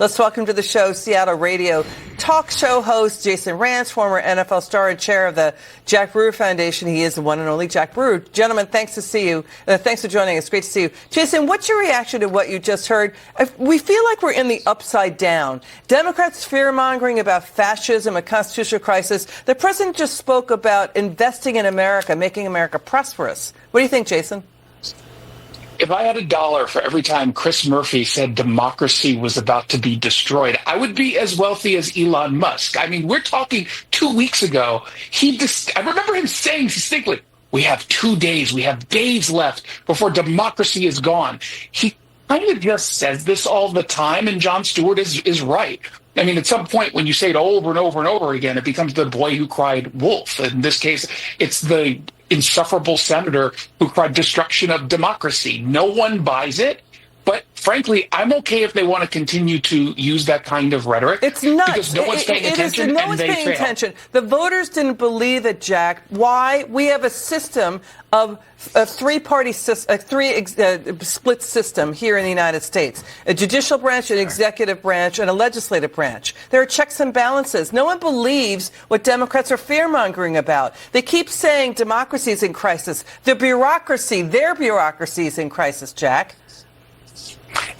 Let's welcome to the show Seattle radio talk show host Jason Rantz, former NFL star and chair of the Jack Brewer Foundation. He is the one and only Jack Brewer. Gentlemen, thanks to see you. Thanks for joining us. Great to see you. Jason, what's your reaction to what you just heard? We feel like we're in the upside down. Democrats fear-mongering about fascism, a constitutional crisis. The president just spoke about investing in America, making America prosperous. What do you think, Jason? If I had $1 for every time Chris Murphy said democracy was about to be destroyed, I would be as wealthy as Elon Musk. I mean, we're talking 2 weeks ago. I remember him saying distinctly, we have 2 days, we have days left before democracy is gone. He kind of just says this all the time, and Jon Stewart is right. I mean, at some point when you say it over and over and over again, it becomes the boy who cried wolf. In this case, it's the insufferable senator who cried destruction of democracy. No one buys it. But frankly, I'm okay if they want to continue to use that kind of rhetoric. It's nuts. Because no one's paying attention. No one's paying attention. The voters didn't believe it, Jack. Why? We have a system of a three-party system, split system here in the United States. A judicial branch, an executive branch, and a legislative branch. There are checks and balances. No one believes what Democrats are fear-mongering about. They keep saying democracy is in crisis. Their bureaucracy is in crisis, Jack.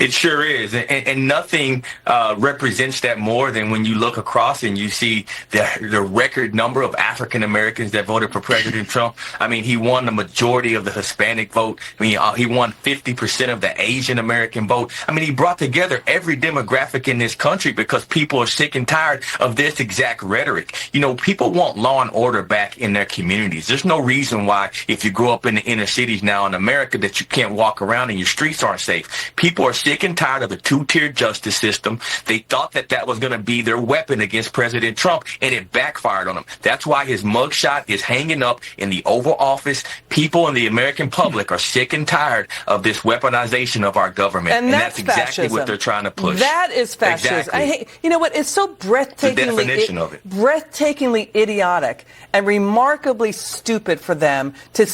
It sure is. And nothing represents that more than when you look across and you see the record number of African Americans that voted for President Trump. I mean, he won the majority of the Hispanic vote. I mean, he won 50% of the Asian American vote. I mean, he brought together every demographic in this country because people are sick and tired of this exact rhetoric. You know, people want law and order back in their communities. There's no reason why, if you grow up in the inner cities now in America, that you can't walk around and your streets aren't safe. People are sick and tired of the two-tier justice system. They thought that was going to be their weapon against President Trump, and it backfired on them. That's why his mugshot is hanging up in the Oval Office. People in the American public are sick and tired of this weaponization of our government, and that's exactly fascism. What they're trying to push. That is fascism. Exactly. You know what? It's so breathtakingly idiotic and remarkably stupid for them to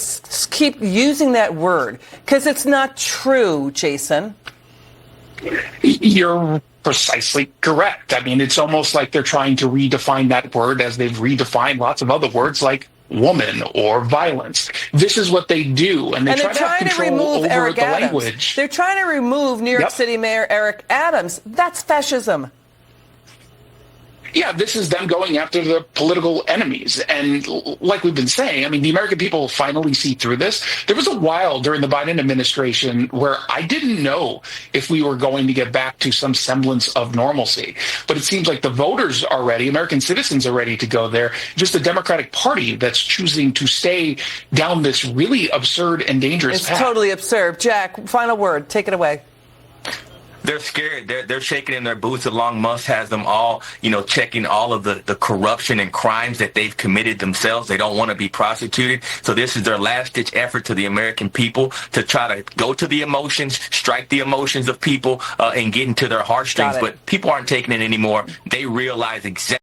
keep using that word because it's not true, Jason. You're precisely correct. I mean, it's almost like they're trying to redefine that word as they've redefined lots of other words like woman or violence. This is what they do, and they're trying to have control over Eric the Adams. language. They're trying to remove New York City Mayor Eric Adams. That's fascism. Yeah, this is them going after the political enemies. And like we've been saying, I mean, the American people finally see through this. There was a while during the Biden administration where I didn't know if we were going to get back to some semblance of normalcy. But it seems like the voters are ready, American citizens are ready to go there. Just the Democratic Party that's choosing to stay down this really absurd and dangerous path. It's totally absurd. Jack, final word. Take it away. They're scared. They're shaking in their boots. Elon Musk has them all, checking all of the corruption and crimes that they've committed themselves. They don't want to be prosecuted. So this is their last-ditch effort to the American people to try to go to the emotions, strike the emotions of people, and get into their heartstrings. But people aren't taking it anymore. They realize exactly.